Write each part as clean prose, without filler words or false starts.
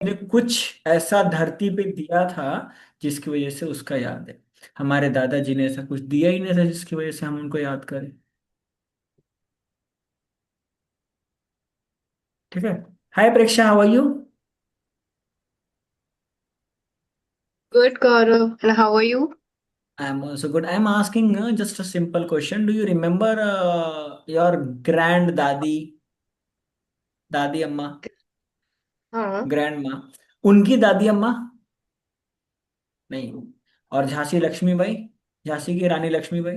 ने कुछ ऐसा धरती पे दिया था जिसकी वजह से उसका याद है। हमारे दादाजी ने ऐसा कुछ दिया ही नहीं था जिसकी वजह से हम उनको याद करें। ठीक है। Hi Preksha, how are you? Good, Gaurav. And how are you? I am also good. I am asking just a simple question, do you remember your grand dadi, dadi अम्मा, हाँ। ग्रैंड माँ, उनकी दादी अम्मा? नहीं। और झांसी लक्ष्मीबाई, झांसी की रानी लक्ष्मीबाई?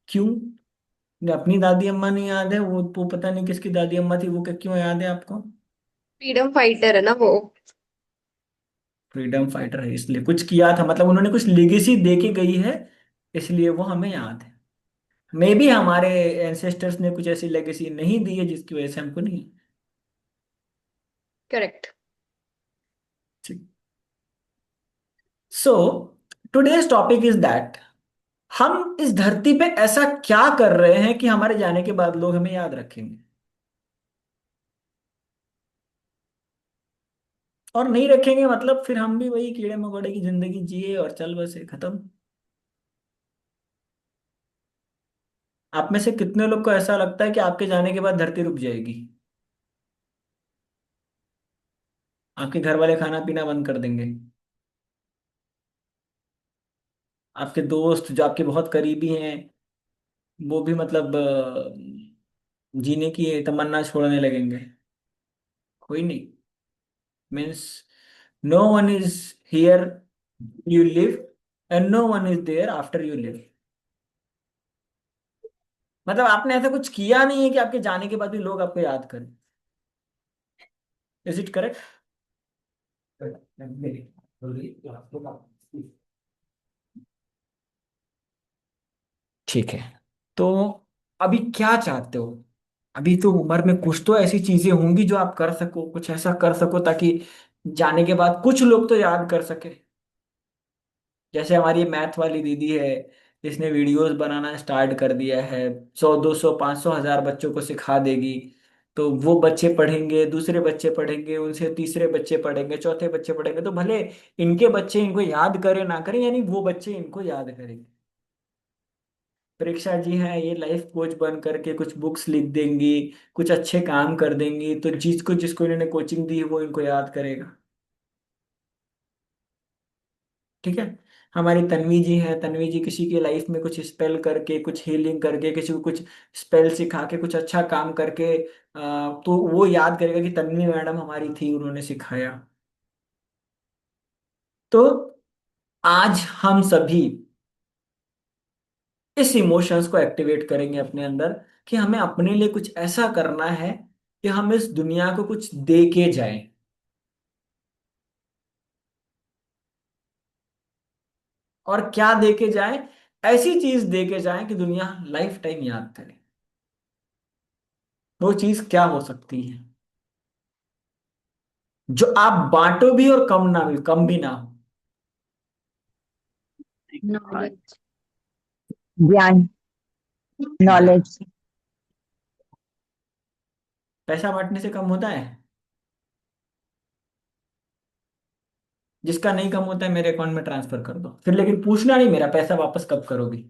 क्यों? अपनी दादी अम्मा नहीं याद है? वो पता नहीं किसकी दादी अम्मा थी, वो क्यों याद है आपको? फ्रीडम फाइटर है ना वो। फ्रीडम फाइटर है इसलिए कुछ किया था, मतलब उन्होंने कुछ लेगेसी दे के गई है, इसलिए वो हमें याद है। मे बी हमारे एंसेस्टर्स ने कुछ ऐसी लेगेसी नहीं दी है जिसकी वजह से हमको नहीं। Correct. So today's topic is that हम इस धरती पे ऐसा क्या कर रहे हैं कि हमारे जाने के बाद लोग हमें याद रखेंगे, और नहीं रखेंगे मतलब फिर हम भी वही कीड़े मकोड़े की जिंदगी जिए और चल बसे, खत्म। आप में से कितने लोग को ऐसा लगता है कि आपके जाने के बाद धरती रुक जाएगी? आपके घर वाले खाना पीना बंद कर देंगे? आपके दोस्त जो आपके बहुत करीबी हैं वो भी मतलब जीने की तमन्ना छोड़ने लगेंगे? कोई नहीं। Means no one is here you leave, and no one is there after you leave. मतलब आपने ऐसा कुछ किया नहीं है कि आपके जाने के बाद भी लोग आपको याद करें। Is it correct? ठीक है। तो अभी क्या चाहते हो? अभी तो उम्र में कुछ तो ऐसी चीजें होंगी जो आप कर सको, कुछ ऐसा कर सको ताकि जाने के बाद कुछ लोग तो याद कर सके। जैसे हमारी मैथ वाली दीदी है, जिसने वीडियोस बनाना स्टार्ट कर दिया है, 100 200 500 1000 बच्चों को सिखा देगी। तो वो बच्चे पढ़ेंगे, दूसरे बच्चे पढ़ेंगे, उनसे तीसरे बच्चे पढ़ेंगे, चौथे बच्चे पढ़ेंगे, तो भले इनके बच्चे इनको याद करें ना करें, यानी वो बच्चे इनको याद करेंगे। परीक्षा जी हैं, ये लाइफ कोच बन करके कुछ बुक्स लिख देंगी, कुछ अच्छे काम कर देंगी, तो जिसको जिसको इन्होंने कोचिंग दी है वो इनको याद करेगा। ठीक है। हमारी तन्वी जी हैं, तन्वी जी किसी की लाइफ में कुछ स्पेल करके, कुछ हीलिंग करके, किसी को कुछ स्पेल सिखा के, कुछ अच्छा काम करके तो वो याद करेगा कि तन्वी मैडम हमारी थी, उन्होंने सिखाया। तो आज हम सभी इस इमोशंस को एक्टिवेट करेंगे अपने अंदर, कि हमें अपने लिए कुछ ऐसा करना है कि हम इस दुनिया को कुछ दे के जाएं। और क्या दे के जाएं? ऐसी चीज दे के जाएं कि दुनिया लाइफ टाइम याद करे। वो चीज क्या हो सकती है जो आप बांटो भी और कम भी ना हो? नॉलेज। ज्ञान। ज्ञान। नॉलेज। पैसा बांटने से कम होता है? जिसका नहीं कम होता है मेरे अकाउंट में ट्रांसफर कर दो फिर, लेकिन पूछना नहीं मेरा पैसा वापस कब करोगी।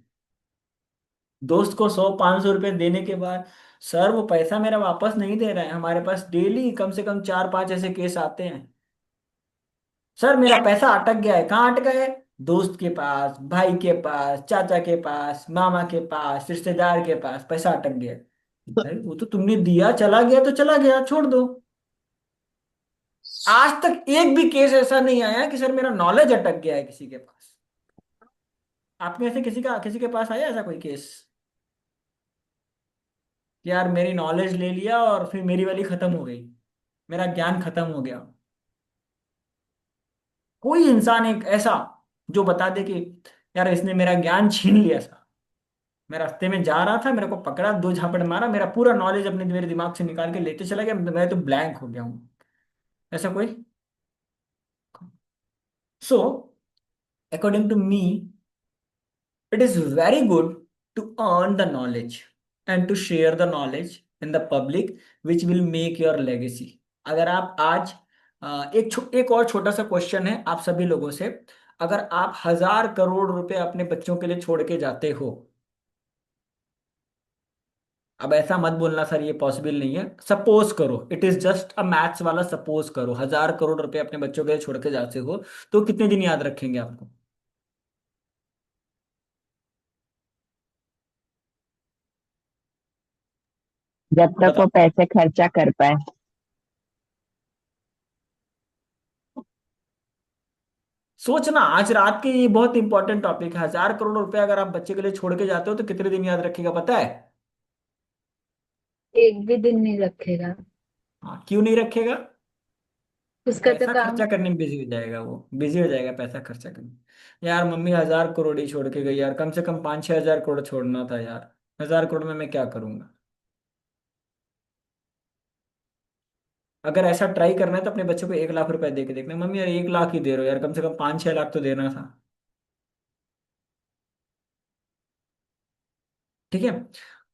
दोस्त को 100 500 रुपए देने के बाद, सर वो पैसा मेरा वापस नहीं दे रहा है, हमारे पास डेली कम से कम 4 5 ऐसे केस आते हैं। सर मेरा पैसा अटक गया है, कहाँ अटका है? दोस्त के पास, भाई के पास, चाचा के पास, मामा के पास, रिश्तेदार के पास पैसा अटक गया है। अरे वो तो तुमने दिया, चला गया तो चला गया, छोड़ दो। आज तक एक भी केस ऐसा नहीं आया कि सर मेरा नॉलेज अटक गया है किसी के पास। आपने ऐसे किसी के पास आया ऐसा कोई केस कि यार मेरी नॉलेज ले लिया और फिर मेरी वाली खत्म हो गई, मेरा ज्ञान खत्म हो गया? कोई इंसान एक ऐसा जो बता दे कि यार इसने मेरा ज्ञान छीन लिया था, मैं रास्ते में जा रहा था, मेरे को पकड़ा, 2 झापड़ मारा, मेरा पूरा नॉलेज अपने मेरे दिमाग से निकाल के लेते चला गया, मैं तो ब्लैंक हो गया हूँ? ऐसा कोई? So according to me, it is very good to earn the knowledge and to share the knowledge in the public which will make your legacy. अगर आप आज एक और छोटा सा क्वेश्चन है आप सभी लोगों से। अगर आप 1,000 करोड़ रुपए अपने बच्चों के लिए छोड़ के जाते हो, अब ऐसा मत बोलना सर ये पॉसिबल नहीं है, सपोज करो, it is just a maths वाला सपोज करो, 1,000 करोड़ रुपए अपने बच्चों के लिए छोड़ के जाते हो, तो कितने दिन याद रखेंगे आपको? जब तक बताओ। वो पैसे खर्चा कर पाए। सोचना, आज रात के ये बहुत इंपॉर्टेंट टॉपिक है। 1,000 करोड़ रुपए अगर आप बच्चे के लिए छोड़ के जाते हो तो कितने दिन याद रखेगा पता है? एक भी दिन नहीं रखेगा। हाँ, क्यों नहीं रखेगा? उसका तो पैसा काम। खर्चा करने में बिजी हो जाएगा, वो बिजी हो जाएगा पैसा खर्चा करने। यार मम्मी 1,000 करोड़ ही छोड़ के गई यार, कम से कम 5-6 हज़ार करोड़ छोड़ना था यार, 1,000 करोड़ में मैं क्या करूंगा? अगर ऐसा ट्राई करना है तो अपने बच्चों को 1 लाख रुपए दे के देखना, मम्मी यार 1 लाख ही दे रहे हो यार, कम से कम 5-6 लाख तो देना था। ठीक है।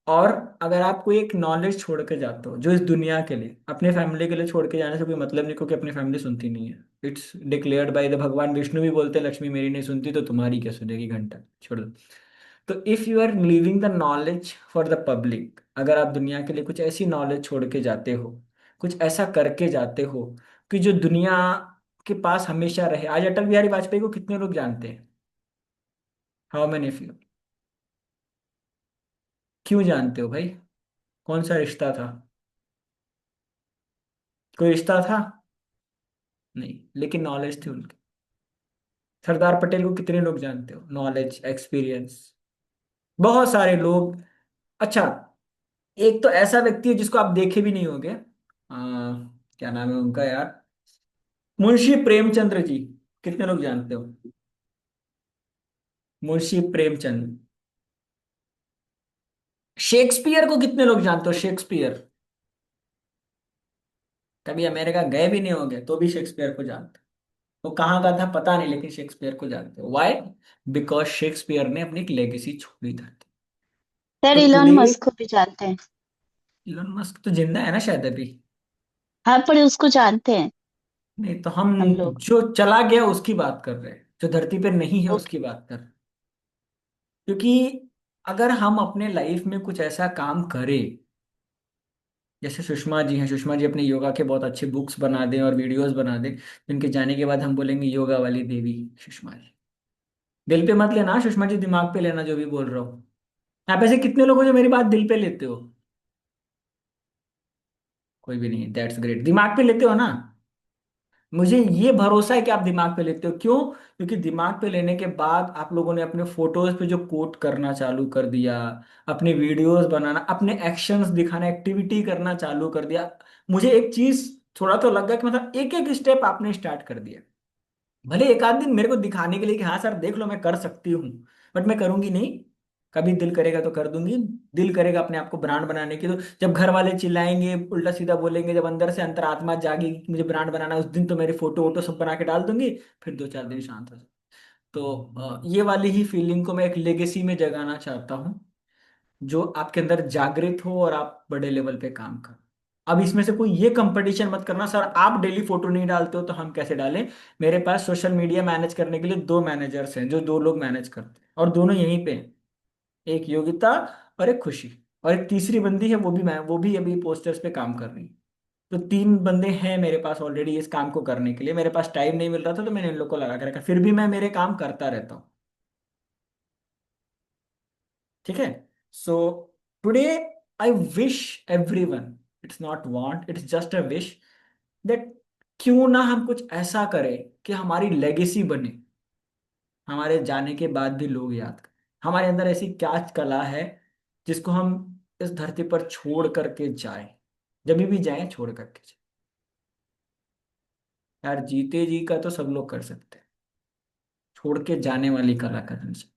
और अगर आप कोई एक नॉलेज छोड़ के जाते हो जो इस दुनिया के लिए, अपने फैमिली के लिए छोड़ के जाने से कोई मतलब नहीं, क्योंकि अपनी फैमिली सुनती नहीं है। इट्स डिक्लेयर्ड बाय द भगवान विष्णु भी बोलते हैं, लक्ष्मी मेरी नहीं सुनती तो तुम्हारी क्या सुनेगी, घंटा छोड़ दो। तो if you are living the knowledge for the public, अगर आप दुनिया के लिए कुछ ऐसी नॉलेज छोड़ के जाते हो, कुछ ऐसा करके जाते हो कि जो दुनिया के पास हमेशा रहे। आज अटल बिहारी वाजपेयी को कितने लोग जानते हैं? How many of you? क्यों जानते हो भाई? कौन सा रिश्ता था? कोई रिश्ता था? नहीं, लेकिन नॉलेज थी उनकी। सरदार पटेल को कितने लोग जानते हो? नॉलेज, एक्सपीरियंस, बहुत सारे लोग। अच्छा, एक तो ऐसा व्यक्ति है जिसको आप देखे भी नहीं होंगे, क्या नाम है उनका यार, मुंशी प्रेमचंद्र जी, कितने लोग जानते हो? मुंशी प्रेमचंद। शेक्सपियर को कितने लोग जानते हो? शेक्सपियर, कभी अमेरिका गए भी नहीं होंगे तो भी शेक्सपियर को जानते हो। वो कहाँ का था पता नहीं, लेकिन शेक्सपियर को जानते हो। वाई? बिकॉज शेक्सपियर ने अपनी एक लेगेसी छोड़ी था। सर तो इलॉन टुडे, मस्क को भी जानते हैं। इलोन मस्क तो जिंदा है ना शायद अभी। हाँ पर उसको जानते हैं नहीं तो हम हम लोग। जो चला गया उसकी बात कर रहे हैं, जो धरती पे नहीं है ओके। उसकी बात कर रहे हैं। क्योंकि अगर हम अपने लाइफ में कुछ ऐसा काम करें, जैसे सुषमा जी हैं, सुषमा जी अपने योगा के बहुत अच्छे बुक्स बना दें और वीडियोस बना दें, जिनके जाने के बाद हम बोलेंगे योगा वाली देवी सुषमा जी। दिल पे मत लेना सुषमा जी, दिमाग पे लेना जो भी बोल रहा हूँ। आप ऐसे कितने लोग हो जो मेरी बात दिल पे लेते हो? कोई भी नहीं, दैट्स ग्रेट, दिमाग पे लेते हो ना। मुझे ये भरोसा है कि आप दिमाग पे लेते हो। क्यों? क्योंकि दिमाग पे लेने के बाद आप लोगों ने अपने फोटोज पे जो कोट करना चालू कर दिया, अपने वीडियोस बनाना, अपने एक्शंस दिखाना, एक्टिविटी करना चालू कर दिया। मुझे एक चीज थोड़ा तो लग गया कि मतलब एक एक स्टेप आपने स्टार्ट कर दिया। भले एक आध दिन मेरे को दिखाने के लिए कि हाँ सर देख लो मैं कर सकती हूँ, बट मैं करूंगी नहीं। कभी दिल करेगा तो कर दूंगी। दिल करेगा अपने आप को ब्रांड बनाने की, तो जब घर वाले चिल्लाएंगे उल्टा सीधा बोलेंगे, जब अंदर से अंतरात्मा जागेगी कि मुझे ब्रांड बनाना है, उस दिन तो मेरी फोटो वोटो सब बना के डाल दूंगी। फिर 2-4 दिन शांत हो जाए। तो ये वाली ही फीलिंग को मैं एक लेगेसी में जगाना चाहता हूँ, जो आपके अंदर जागृत हो और आप बड़े लेवल पे काम करो। अब इसमें से कोई ये कंपटीशन मत करना सर आप डेली फोटो नहीं डालते हो तो हम कैसे डालें। मेरे पास सोशल मीडिया मैनेज करने के लिए 2 मैनेजर्स हैं, जो 2 लोग मैनेज करते हैं, और दोनों यहीं पे हैं। एक योगिता और एक खुशी, और एक तीसरी बंदी है, वो भी अभी पोस्टर्स पे काम कर रही है। तो 3 बंदे हैं मेरे पास ऑलरेडी इस काम को करने के लिए। मेरे पास टाइम नहीं मिल रहा था तो मैंने इन लोग को लगा के रखा, फिर भी मैं मेरे काम करता रहता हूँ। ठीक है। So today I wish everyone, it's not want, it's just a wish, that क्यों ना हम कुछ ऐसा करें कि हमारी लेगेसी बने, हमारे जाने के बाद भी लोग याद करें। हमारे अंदर ऐसी क्या कला है जिसको हम इस धरती पर छोड़ करके जाएं, जब भी जाएं छोड़ करके जाएं। यार जीते जी का तो सब लोग कर सकते हैं, छोड़ के जाने वाली कला करनी चाहिए।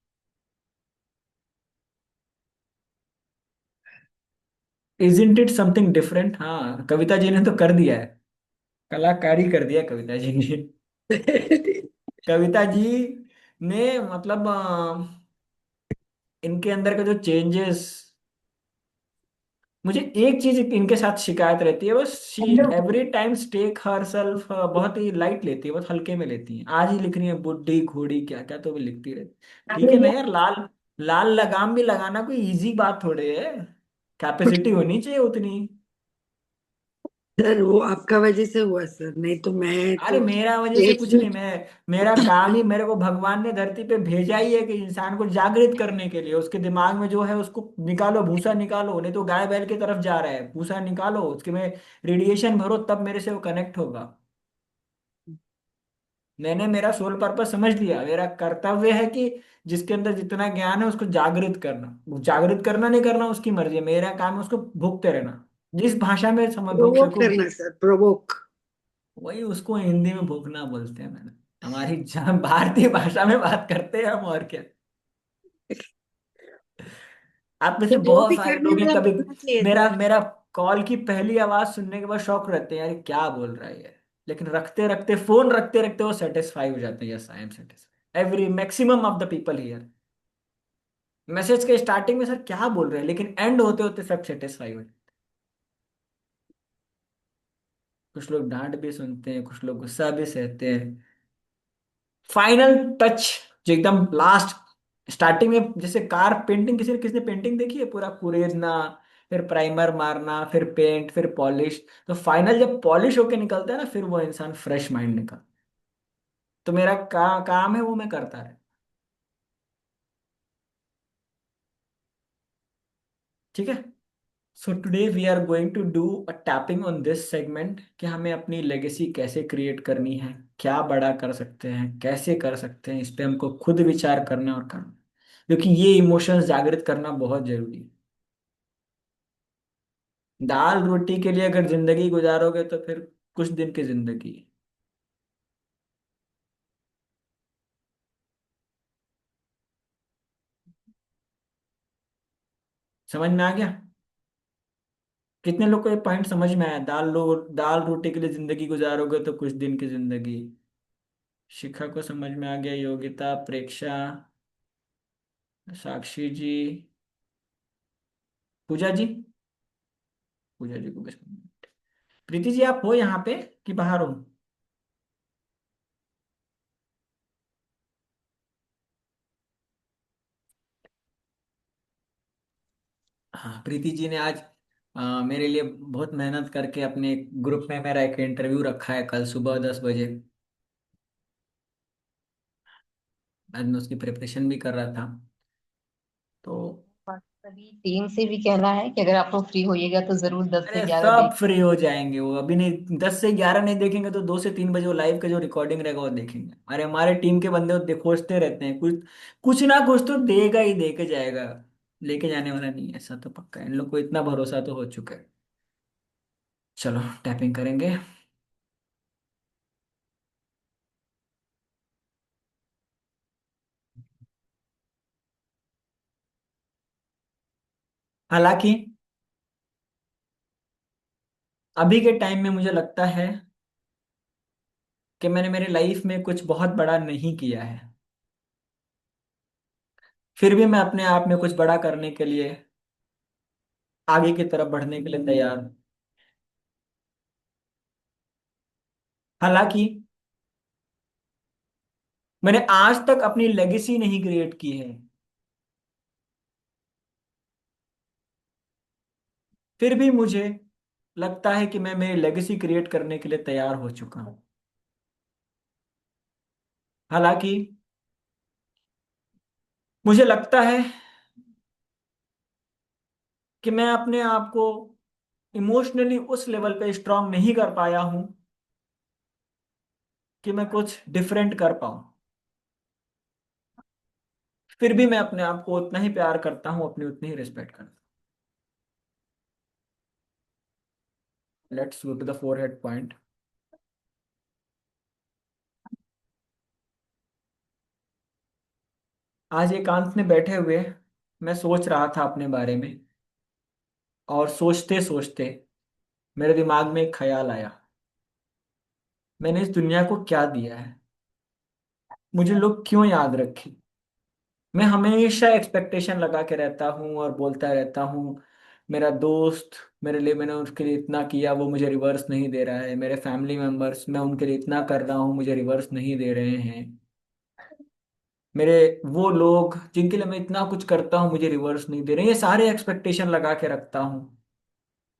Isn't it something different? हाँ, कविता जी ने तो कर दिया है, कलाकारी कर दिया कविता जी ने। कविता जी ने मतलब इनके अंदर का जो चेंजेस मुझे एक चीज इनके साथ शिकायत रहती है बस, she every time take herself, बहुत ही लाइट लेती है, बहुत हल्के में लेती है। आज ही लिख रही है बुढ़ी घोड़ी क्या क्या तो भी लिखती रहती। ठीक है ना यार, लाल लाल लगाम भी लगाना कोई इजी बात थोड़े है, कैपेसिटी होनी चाहिए उतनी। सर वो आपका वजह से हुआ सर, नहीं तो मैं अरे तो मेरा वजह से कुछ नहीं, मैं, मेरा काम ही, मेरे को भगवान ने धरती पे भेजा ही है कि इंसान को जागृत करने के लिए। उसके दिमाग में जो है उसको निकालो, भूसा निकालो, नहीं तो गाय बैल की तरफ जा रहा है, भूसा निकालो उसके में, रेडिएशन भरो, तब मेरे से वो कनेक्ट होगा। मैंने मेरा सोल पर्पस समझ लिया, मेरा कर्तव्य है कि जिसके अंदर जितना ज्ञान है उसको जागृत करना। वो जागृत करना नहीं करना उसकी मर्जी है, मेरा काम है उसको भुगते रहना, जिस भाषा में समझ भुग प्रोवोक सको। करना सर, प्रोवोक। वही उसको हिंदी में भोंकना बोलते हैं मैंने, हमारी जहाँ भारतीय भाषा में बात करते हैं हम, और क्या। आप में तो से वो बहुत भी सारे करने लोग हैं, वाला कभी बनना चाहिए मेरा सर। मेरा कॉल की पहली आवाज सुनने के बाद शौक रहते हैं, यार क्या बोल रहा है ये, लेकिन रखते रखते, फोन रखते रखते वो सेटिस्फाई हो जाते हैं। Yes I am satisfy, every maximum of the people here. Message के स्टार्टिंग में सर क्या बोल रहे हैं, लेकिन एंड होते होते सब सेटिस्फाई हो जाते हैं। कुछ लोग डांट भी सुनते हैं, कुछ लोग गुस्सा भी सहते हैं। फाइनल टच जो एकदम लास्ट, स्टार्टिंग में जैसे कार पेंटिंग, किसी ने किसने पेंटिंग देखी है, पूरा कुरेदना, फिर प्राइमर मारना, फिर पेंट, फिर पॉलिश, तो फाइनल जब पॉलिश होके निकलता है ना, फिर वो इंसान फ्रेश माइंड निकल। तो मेरा काम है वो मैं करता रहे। ठीक है। So today we are going to do a tapping on this segment, कि हमें अपनी लेगेसी कैसे क्रिएट करनी है, क्या बड़ा कर सकते हैं, कैसे कर सकते हैं, इस पे हमको खुद विचार करना और करना, क्योंकि ये इमोशंस जागृत करना बहुत जरूरी है। दाल रोटी के लिए अगर जिंदगी गुजारोगे तो फिर कुछ दिन की जिंदगी। समझ में आ गया? कितने लोग को ये पॉइंट समझ में आया? दाल रोटी के लिए जिंदगी गुजारोगे तो कुछ दिन की जिंदगी। शिखा को समझ में आ गया, योगिता, प्रेक्षा, साक्षी जी, पूजा जी, पूजा जी को भी समझ में। प्रीति जी आप हो यहाँ पे कि बाहर हो? हाँ, प्रीति जी ने आज मेरे लिए बहुत मेहनत करके अपने ग्रुप में मेरा एक इंटरव्यू रखा है कल सुबह 10 बजे। आज मैं उसकी प्रिपरेशन भी कर रहा था। तो और सभी टीम से भी कहना है कि अगर आप लोग फ्री होइएगा तो जरूर 10 से अरे 11 सब देख। फ्री हो जाएंगे, वो अभी नहीं, 10 से 11 नहीं देखेंगे तो 2 से 3 बजे वो लाइव का जो रिकॉर्डिंग रहेगा वो देखेंगे। अरे हमारे टीम के बंदे वो खोजते रहते हैं, कुछ कुछ ना कुछ तो देगा ही, दे के जाएगा। लेके जाने वाला नहीं है, ऐसा तो पक्का है, इन लोग को इतना भरोसा तो हो चुका है। चलो टैपिंग करेंगे। हालांकि अभी के टाइम में मुझे लगता है कि मैंने मेरी लाइफ में कुछ बहुत बड़ा नहीं किया है, फिर भी मैं अपने आप में कुछ बड़ा करने के लिए, आगे की तरफ बढ़ने के लिए तैयार हूं। हालांकि मैंने आज तक अपनी लेगेसी नहीं क्रिएट की है, फिर भी मुझे लगता है कि मैं मेरी लेगेसी क्रिएट करने के लिए तैयार हो चुका हूं। हालांकि मुझे लगता है कि मैं अपने आप को इमोशनली उस लेवल पे स्ट्रांग नहीं कर पाया हूं कि मैं कुछ डिफरेंट कर पाऊं। फिर भी मैं अपने आप को उतना ही प्यार करता हूं, अपनी उतनी ही रिस्पेक्ट करता हूं। Let's go to the forehead point. आज एकांत में बैठे हुए मैं सोच रहा था अपने बारे में, और सोचते सोचते मेरे दिमाग में एक ख्याल आया, मैंने इस दुनिया को क्या दिया है, मुझे लोग क्यों याद रखे। मैं हमेशा एक्सपेक्टेशन लगा के रहता हूँ और बोलता रहता हूँ, मेरा दोस्त, मेरे लिए मैंने उसके लिए इतना किया, वो मुझे रिवर्स नहीं दे रहा है। मेरे फैमिली मेंबर्स, मैं उनके लिए इतना कर रहा हूँ, मुझे रिवर्स नहीं दे रहे हैं। मेरे वो लोग जिनके लिए मैं इतना कुछ करता हूँ मुझे रिवर्स नहीं दे रहे हैं। ये सारे एक्सपेक्टेशन लगा के रखता हूँ।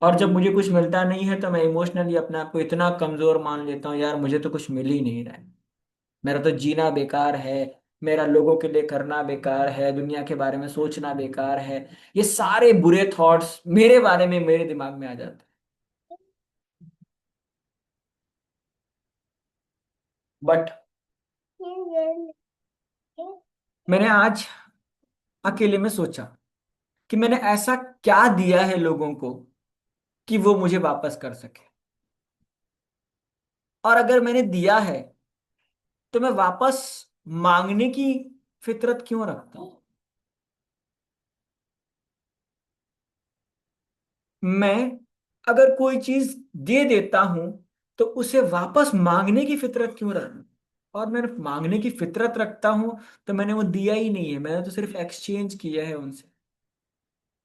और जब मुझे कुछ मिलता नहीं है तो मैं इमोशनली अपने आप को इतना कमजोर मान लेता हूँ, यार मुझे तो कुछ मिल ही नहीं रहा है, मेरा तो जीना बेकार है, मेरा लोगों के लिए करना बेकार है, दुनिया के बारे में सोचना बेकार है। ये सारे बुरे थॉट्स मेरे बारे में मेरे दिमाग में आ जाते हैं। बट मैंने आज अकेले में सोचा कि मैंने ऐसा क्या दिया है लोगों को कि वो मुझे वापस कर सके। और अगर मैंने दिया है तो मैं वापस मांगने की फितरत क्यों रखता हूं। मैं अगर कोई चीज दे देता हूं तो उसे वापस मांगने की फितरत क्यों रखूं। और मैं मांगने की फितरत रखता हूं तो मैंने वो दिया ही नहीं है, मैंने तो सिर्फ एक्सचेंज किया है उनसे।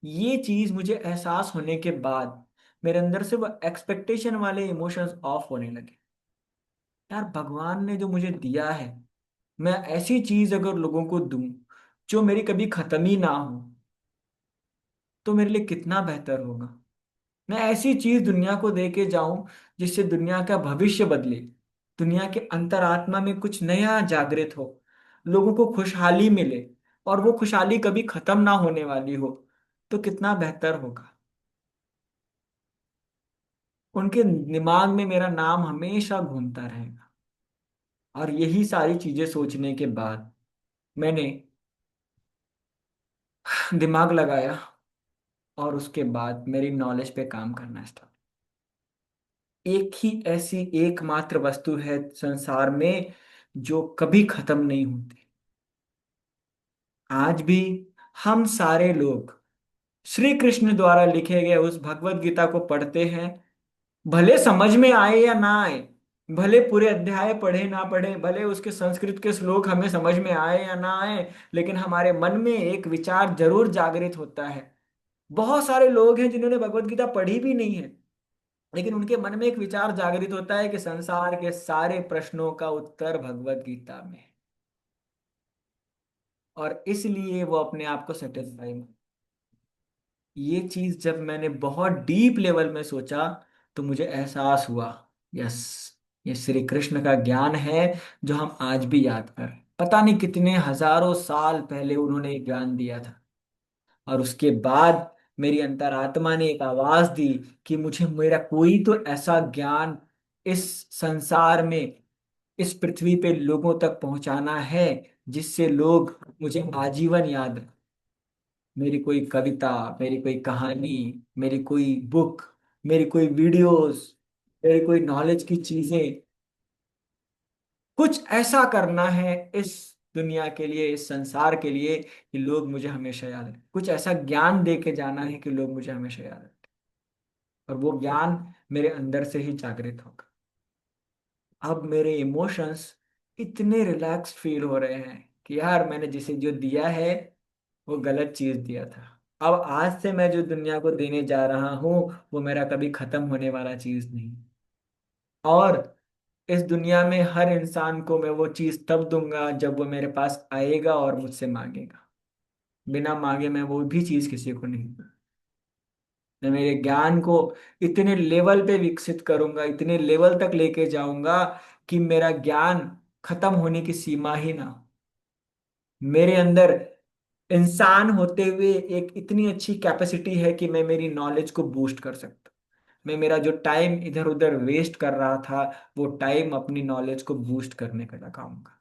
ये चीज मुझे एहसास होने के बाद मेरे अंदर से वो एक्सपेक्टेशन वाले इमोशंस ऑफ होने लगे। यार भगवान ने जो मुझे दिया है, मैं ऐसी चीज अगर लोगों को दूं जो मेरी कभी खत्म ही ना हो तो मेरे लिए कितना बेहतर होगा। मैं ऐसी चीज दुनिया को दे के जाऊं जिससे दुनिया का भविष्य बदले, दुनिया के अंतरात्मा में कुछ नया जागृत हो, लोगों को खुशहाली मिले, और वो खुशहाली कभी खत्म ना होने वाली हो, तो कितना बेहतर होगा। उनके दिमाग में मेरा नाम हमेशा घूमता रहेगा। और यही सारी चीजें सोचने के बाद मैंने दिमाग लगाया और उसके बाद मेरी नॉलेज पे काम करना स्टार्ट। एक ही ऐसी एकमात्र वस्तु है संसार में जो कभी खत्म नहीं होती। आज भी हम सारे लोग श्री कृष्ण द्वारा लिखे गए उस भगवत गीता को पढ़ते हैं, भले समझ में आए या ना आए, भले पूरे अध्याय पढ़े ना पढ़े, भले उसके संस्कृत के श्लोक हमें समझ में आए या ना आए, लेकिन हमारे मन में एक विचार जरूर जागृत होता है। बहुत सारे लोग हैं जिन्होंने भगवत गीता पढ़ी भी नहीं है, लेकिन उनके मन में एक विचार जागृत होता है कि संसार के सारे प्रश्नों का उत्तर भगवत गीता में है। और इसलिए वो अपने आप को सेटिस्फाई। ये चीज जब मैंने बहुत डीप लेवल में सोचा तो मुझे एहसास हुआ, यस, ये श्री कृष्ण का ज्ञान है जो हम आज भी याद कर रहे हैं। पता नहीं कितने हजारों साल पहले उन्होंने ये ज्ञान दिया था। और उसके बाद मेरी अंतरात्मा ने एक आवाज दी कि मुझे मेरा कोई तो ऐसा ज्ञान इस संसार में, इस पृथ्वी पे लोगों तक पहुंचाना है जिससे लोग मुझे आजीवन याद रखें। मेरी कोई कविता, मेरी कोई कहानी, मेरी कोई बुक, मेरी कोई वीडियोस, मेरी कोई नॉलेज की चीजें, कुछ ऐसा करना है इस दुनिया के लिए, इस संसार के लिए कि लोग मुझे हमेशा याद रखें। कुछ ऐसा ज्ञान दे के जाना है कि लोग मुझे हमेशा याद रखें। और वो ज्ञान मेरे अंदर से ही जागृत होगा। अब मेरे इमोशंस इतने रिलैक्स फील हो रहे हैं कि यार मैंने जिसे जो दिया है वो गलत चीज दिया था। अब आज से मैं जो दुनिया को देने जा रहा हूँ वो मेरा कभी खत्म होने वाला चीज नहीं। और इस दुनिया में हर इंसान को मैं वो चीज तब दूंगा जब वो मेरे पास आएगा और मुझसे मांगेगा। बिना मांगे मैं वो भी चीज किसी को नहीं दूंगा। मैं मेरे ज्ञान को इतने लेवल पे विकसित करूंगा, इतने लेवल तक लेके जाऊंगा कि मेरा ज्ञान खत्म होने की सीमा ही ना हो। मेरे अंदर इंसान होते हुए एक इतनी अच्छी कैपेसिटी है कि मैं मेरी नॉलेज को बूस्ट कर सकता हूँ। मैं मेरा जो टाइम इधर उधर वेस्ट कर रहा था वो टाइम अपनी नॉलेज को बूस्ट करने का लगाऊंगा।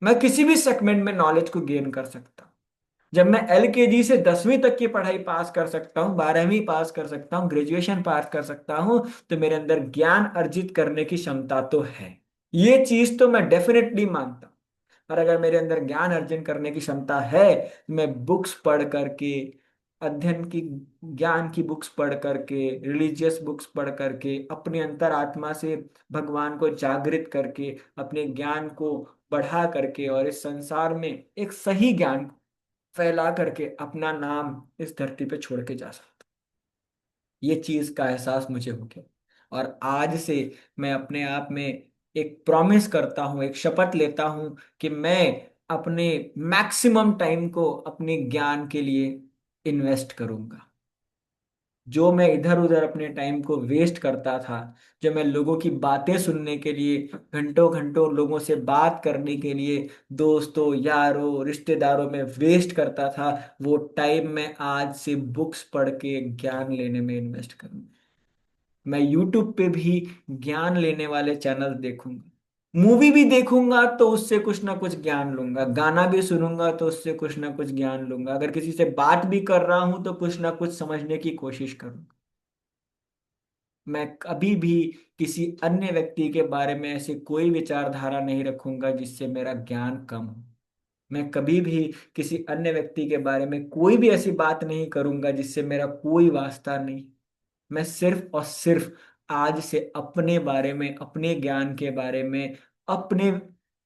मैं किसी भी सेगमेंट में नॉलेज को गेन कर सकता हूँ। जब मैं LKG से 10वीं तक की पढ़ाई पास कर सकता हूँ, 12वीं पास कर सकता हूँ, ग्रेजुएशन पास कर सकता हूँ, तो मेरे अंदर ज्ञान अर्जित करने की क्षमता तो है। ये चीज तो मैं डेफिनेटली मानता हूँ। और अगर मेरे अंदर ज्ञान अर्जन करने की क्षमता है, मैं बुक्स पढ़ करके, अध्ययन की, ज्ञान की बुक्स पढ़ करके, रिलीजियस बुक्स पढ़ करके, अपने अंतरात्मा से भगवान को जागृत करके, अपने ज्ञान को बढ़ा करके और इस संसार में एक सही ज्ञान फैला करके अपना नाम इस धरती पे छोड़ के जा सकता। ये चीज का एहसास मुझे हो गया। और आज से मैं अपने आप में एक प्रॉमिस करता हूँ, एक शपथ लेता हूँ कि मैं अपने मैक्सिमम टाइम को अपने ज्ञान के लिए इन्वेस्ट करूंगा। जो मैं इधर उधर अपने टाइम को वेस्ट करता था, जो मैं लोगों की बातें सुनने के लिए, घंटों घंटों लोगों से बात करने के लिए, दोस्तों यारों रिश्तेदारों में वेस्ट करता था, वो टाइम मैं आज से बुक्स पढ़ के ज्ञान लेने में इन्वेस्ट करूंगा। मैं यूट्यूब पे भी ज्ञान लेने वाले चैनल देखूंगा। मूवी भी देखूंगा तो उससे कुछ ना कुछ ज्ञान लूंगा, गाना भी सुनूंगा तो उससे कुछ ना कुछ ज्ञान लूंगा, अगर किसी से बात भी कर रहा हूं तो कुछ ना कुछ समझने की कोशिश करूंगा। मैं कभी भी किसी अन्य व्यक्ति के बारे में ऐसी कोई विचारधारा नहीं रखूंगा जिससे मेरा ज्ञान कम हो। मैं कभी भी किसी अन्य व्यक्ति के बारे में कोई भी ऐसी बात नहीं करूंगा जिससे मेरा कोई वास्ता नहीं। मैं सिर्फ और सिर्फ आज से अपने बारे में, अपने ज्ञान के बारे में, अपने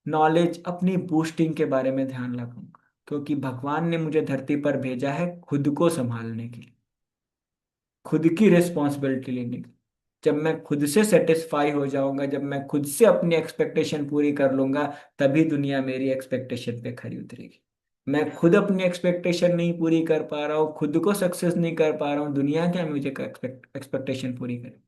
नॉलेज, अपनी बूस्टिंग के बारे में ध्यान रखूंगा, क्योंकि भगवान ने मुझे धरती पर भेजा है खुद को संभालने के लिए, खुद की रिस्पॉन्सिबिलिटी लेने की। जब मैं खुद से सेटिस्फाई हो जाऊंगा, जब मैं खुद से अपनी एक्सपेक्टेशन पूरी कर लूंगा, तभी दुनिया मेरी एक्सपेक्टेशन पे खरी उतरेगी। मैं खुद अपनी एक्सपेक्टेशन नहीं पूरी कर पा रहा हूँ, खुद को सक्सेस नहीं कर पा रहा हूँ, दुनिया क्या मुझे एक्सपेक्टेशन पूरी करे।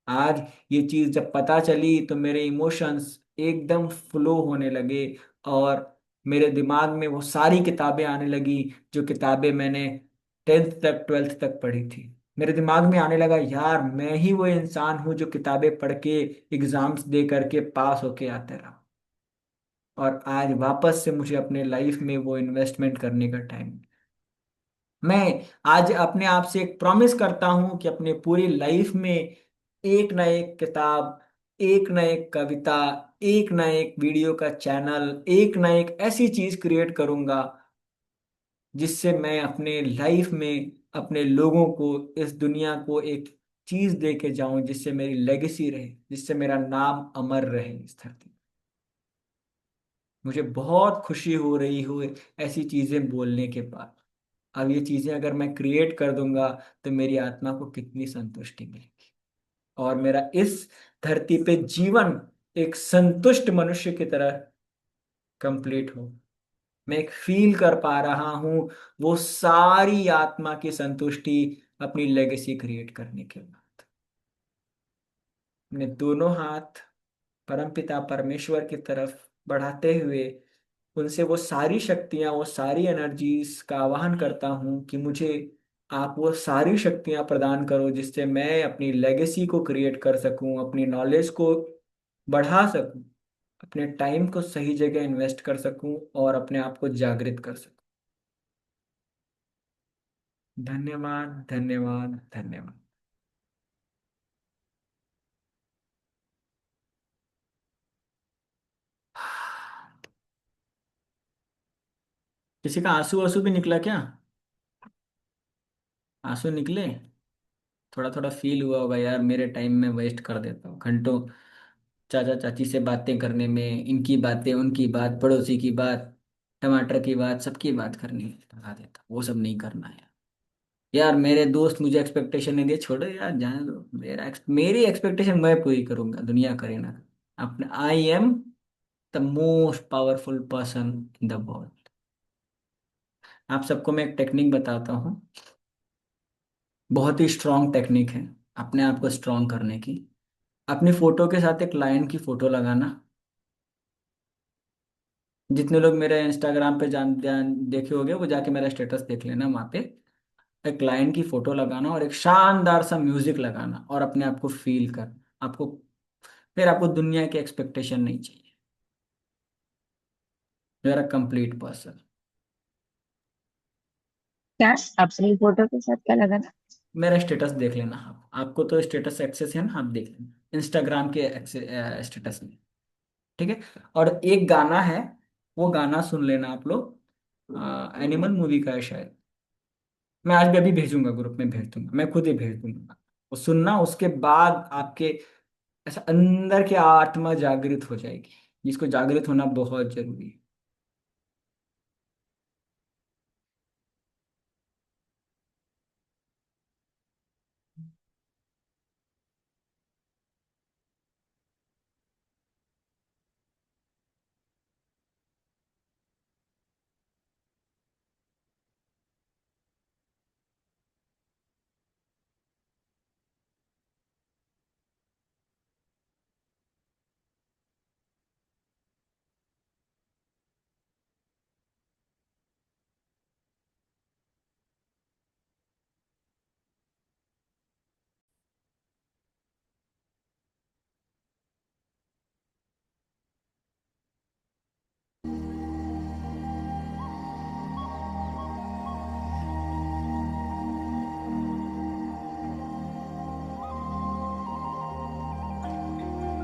आज ये चीज जब पता चली तो मेरे इमोशंस एकदम फ्लो होने लगे, और मेरे दिमाग में वो सारी किताबें आने लगी जो किताबें मैंने 10th तक 12th तक पढ़ी थी। मेरे दिमाग में आने लगा, यार मैं ही वो इंसान हूँ जो किताबें पढ़ के एग्जाम्स दे करके पास होके आते रहा, और आज वापस से मुझे अपने लाइफ में वो इन्वेस्टमेंट करने का टाइम। मैं आज अपने आप से एक प्रॉमिस करता हूं कि अपने पूरी लाइफ में एक ना एक किताब, एक ना एक कविता, एक ना एक वीडियो का चैनल, एक ना एक ऐसी चीज क्रिएट करूंगा जिससे मैं अपने लाइफ में अपने लोगों को, इस दुनिया को एक चीज दे के जाऊं जिससे मेरी लेगेसी रहे, जिससे मेरा नाम अमर रहे इस धरती पे। मुझे बहुत खुशी हो रही हो ऐसी चीजें बोलने के बाद। अब ये चीजें अगर मैं क्रिएट कर दूंगा तो मेरी आत्मा को कितनी संतुष्टि मिलेगी, और मेरा इस धरती पे जीवन एक संतुष्ट मनुष्य की तरह कंप्लीट हो। मैं एक फील कर पा रहा हूं वो सारी आत्मा की संतुष्टि अपनी लेगेसी क्रिएट करने के बाद। अपने दोनों हाथ परमपिता परमेश्वर की तरफ बढ़ाते हुए उनसे वो सारी शक्तियां, वो सारी एनर्जीज का आवाहन करता हूं कि मुझे आप वो सारी शक्तियां प्रदान करो जिससे मैं अपनी लेगेसी को क्रिएट कर सकूं, अपनी नॉलेज को बढ़ा सकूं, अपने टाइम को सही जगह इन्वेस्ट कर सकूं, और अपने आप को जागृत कर सकूं। धन्यवाद, धन्यवाद, धन्यवाद। किसी का आंसू आंसू भी निकला क्या? आंसू निकले? थोड़ा थोड़ा फील हुआ होगा, यार मेरे टाइम में वेस्ट कर देता हूँ घंटों चाचा चाची से बातें करने में, इनकी बातें, उनकी बात, पड़ोसी की बात, टमाटर की बात, सबकी बात करनी लगा देता, वो सब नहीं करना है। यार मेरे दोस्त मुझे एक्सपेक्टेशन नहीं दिए, छोड़ो यार, जाने दो। मेरी एक्सपेक्टेशन मैं पूरी करूंगा, दुनिया करे ना। अपने I am the most powerful person in the world. आप सबको मैं एक टेक्निक बताता हूँ, बहुत ही स्ट्रांग टेक्निक है अपने आप को स्ट्रांग करने की। अपनी फोटो के साथ एक लायन की फोटो लगाना। जितने लोग मेरे इंस्टाग्राम पे देखे होंगे वो जाके मेरा स्टेटस देख लेना, वहाँ पे एक लायन की फोटो लगाना और एक शानदार सा म्यूजिक लगाना, और अपने आप को फील कर। आपको फिर आपको दुनिया की एक्सपेक्टेशन नहीं चाहिए। You are a complete person. क्या? अपनी फोटो के साथ क्या लगाना? मेरा स्टेटस देख लेना आप, आपको तो स्टेटस एक्सेस है ना, आप देख लेना इंस्टाग्राम के स्टेटस में। ठीक है। और एक गाना है, वो गाना सुन लेना आप लोग, एनिमल मूवी का है शायद। मैं आज भी अभी भेजूंगा, ग्रुप में भेज दूंगा, मैं खुद ही भेज दूंगा। वो सुनना, उसके बाद आपके ऐसा अंदर की आत्मा जागृत हो जाएगी, जिसको जागृत होना बहुत जरूरी है।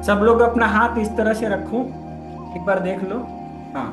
सब लोग अपना हाथ इस तरह से रखो, एक बार देख लो। हाँ,